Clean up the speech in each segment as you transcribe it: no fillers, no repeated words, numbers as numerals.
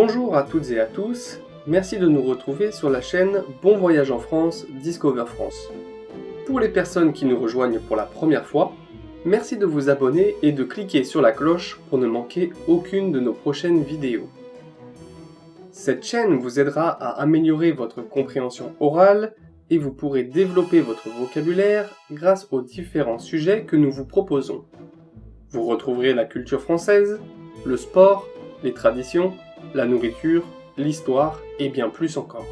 Bonjour à toutes et à tous, merci de nous retrouver sur la chaîne Bon Voyage en France, Discover France. Pour les personnes qui nous rejoignent pour la première fois, merci de vous abonner et de cliquer sur la cloche pour ne manquer aucune de nos prochaines vidéos. Cette chaîne vous aidera à améliorer votre compréhension orale et vous pourrez développer votre vocabulaire grâce aux différents sujets que nous vous proposons. Vous retrouverez la culture française, le sport, les traditions, la nourriture, l'histoire et bien plus encore.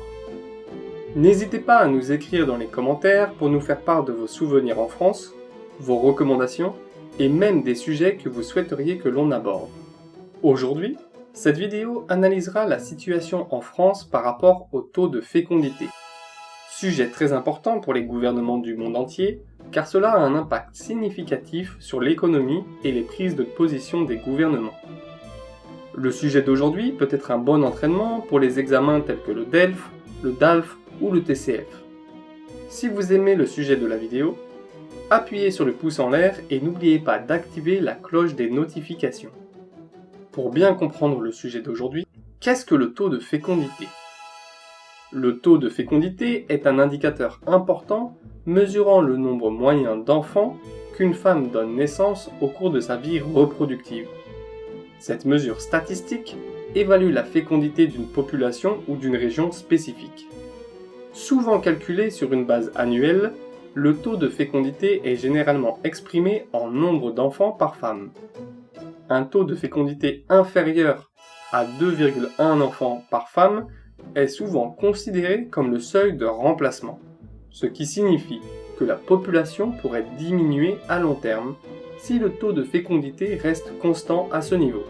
N'hésitez pas à nous écrire dans les commentaires pour nous faire part de vos souvenirs en France, vos recommandations et même des sujets que vous souhaiteriez que l'on aborde. Aujourd'hui, cette vidéo analysera la situation en France par rapport au taux de fécondité. Sujet très important pour les gouvernements du monde entier, car cela a un impact significatif sur l'économie et les prises de position des gouvernements. Le sujet d'aujourd'hui peut être un bon entraînement pour les examens tels que le DELF, le DALF ou le TCF. Si vous aimez le sujet de la vidéo, appuyez sur le pouce en l'air et n'oubliez pas d'activer la cloche des notifications. Pour bien comprendre le sujet d'aujourd'hui, qu'est-ce que le taux de fécondité ? Le taux de fécondité est un indicateur important mesurant le nombre moyen d'enfants qu'une femme donne naissance au cours de sa vie reproductive. Cette mesure statistique évalue la fécondité d'une population ou d'une région spécifique. Souvent calculé sur une base annuelle, le taux de fécondité est généralement exprimé en nombre d'enfants par femme. Un taux de fécondité inférieur à 2,1 enfants par femme est souvent considéré comme le seuil de remplacement, ce qui signifie que la population pourrait diminuer à long terme si le taux de fécondité reste constant à ce niveau,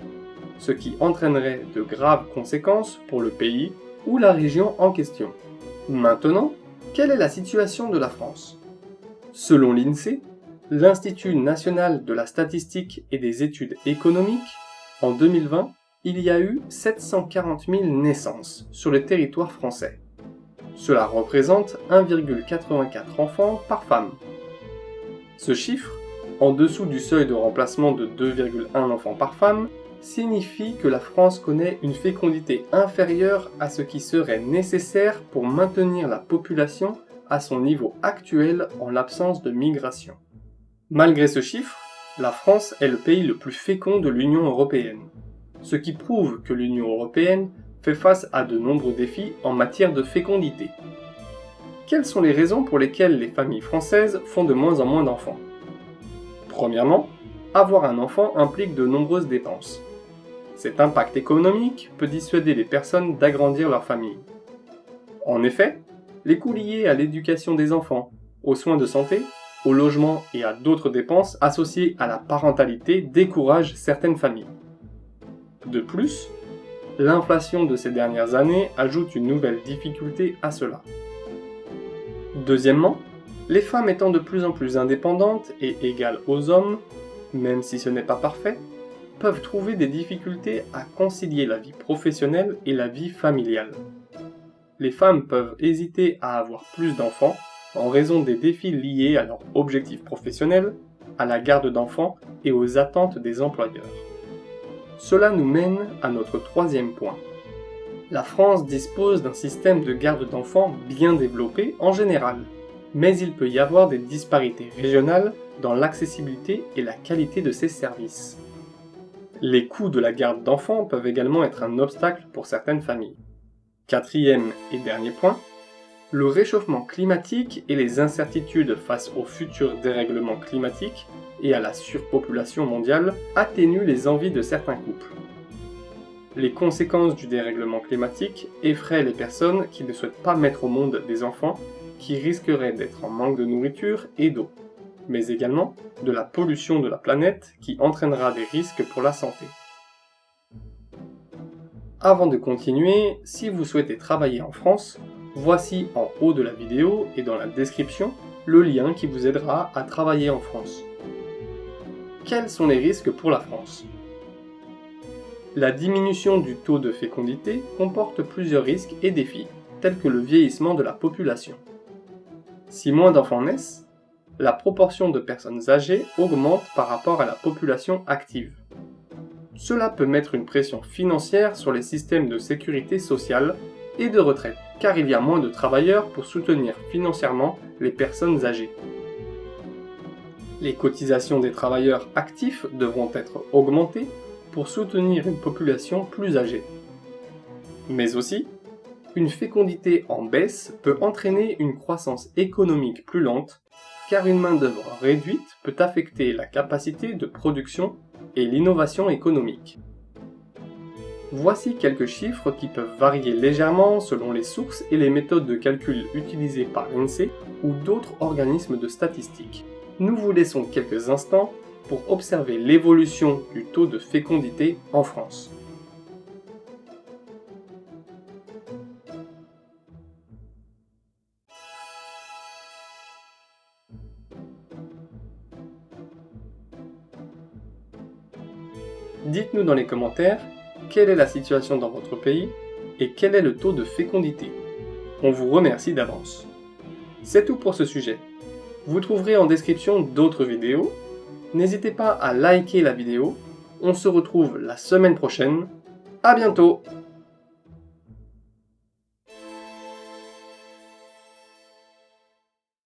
ce qui entraînerait de graves conséquences pour le pays ou la région en question. Maintenant, quelle est la situation de la France ? Selon l'INSEE, l'Institut national de la statistique et des études économiques, en 2020, il y a eu 740 000 naissances sur le territoire français. Cela représente 1,84 enfants par femme. Ce chiffre, en dessous du seuil de remplacement de 2,1 enfants par femme, signifie que la France connaît une fécondité inférieure à ce qui serait nécessaire pour maintenir la population à son niveau actuel en l'absence de migration. Malgré ce chiffre, la France est le pays le plus fécond de l'Union européenne, ce qui prouve que l'Union européenne fait face à de nombreux défis en matière de fécondité. Quelles sont les raisons pour lesquelles les familles françaises font de moins en moins d'enfants ? Premièrement, avoir un enfant implique de nombreuses dépenses. Cet impact économique peut dissuader les personnes d'agrandir leur famille. En effet, les coûts liés à l'éducation des enfants, aux soins de santé, au logement et à d'autres dépenses associées à la parentalité découragent certaines familles. De plus, l'inflation de ces dernières années ajoute une nouvelle difficulté à cela. Deuxièmement, les femmes étant de plus en plus indépendantes et égales aux hommes, même si ce n'est pas parfait, peuvent trouver des difficultés à concilier la vie professionnelle et la vie familiale. Les femmes peuvent hésiter à avoir plus d'enfants en raison des défis liés à leur objectif professionnel, à la garde d'enfants et aux attentes des employeurs. Cela nous mène à notre troisième point. La France dispose d'un système de garde d'enfants bien développé en général, mais il peut y avoir des disparités régionales dans l'accessibilité et la qualité de ces services. Les coûts de la garde d'enfants peuvent également être un obstacle pour certaines familles. Quatrième et dernier point, le réchauffement climatique et les incertitudes face aux futurs dérèglements climatiques et à la surpopulation mondiale atténuent les envies de certains couples. Les conséquences du dérèglement climatique effraient les personnes qui ne souhaitent pas mettre au monde des enfants qui risqueraient d'être en manque de nourriture et d'eau, mais également de la pollution de la planète qui entraînera des risques pour la santé. Avant de continuer, si vous souhaitez travailler en France, voici en haut de la vidéo et dans la description le lien qui vous aidera à travailler en France. Quels sont les risques pour la France ? La diminution du taux de fécondité comporte plusieurs risques et défis, tels que le vieillissement de la population. Si moins d'enfants naissent, la proportion de personnes âgées augmente par rapport à la population active. Cela peut mettre une pression financière sur les systèmes de sécurité sociale et de retraite, car il y a moins de travailleurs pour soutenir financièrement les personnes âgées. Les cotisations des travailleurs actifs devront être augmentées pour soutenir une population plus âgée. Mais aussi, une fécondité en baisse peut entraîner une croissance économique plus lente, car une main-d'œuvre réduite peut affecter la capacité de production et l'innovation économique. Voici quelques chiffres qui peuvent varier légèrement selon les sources et les méthodes de calcul utilisées par l'INSEE ou d'autres organismes de statistiques. Nous vous laissons quelques instants pour observer l'évolution du taux de fécondité en France. Dites-nous dans les commentaires quelle est la situation dans votre pays et quel est le taux de fécondité. On vous remercie d'avance. C'est tout pour ce sujet. Vous trouverez en description d'autres vidéos. N'hésitez pas à liker la vidéo. On se retrouve la semaine prochaine. À bientôt!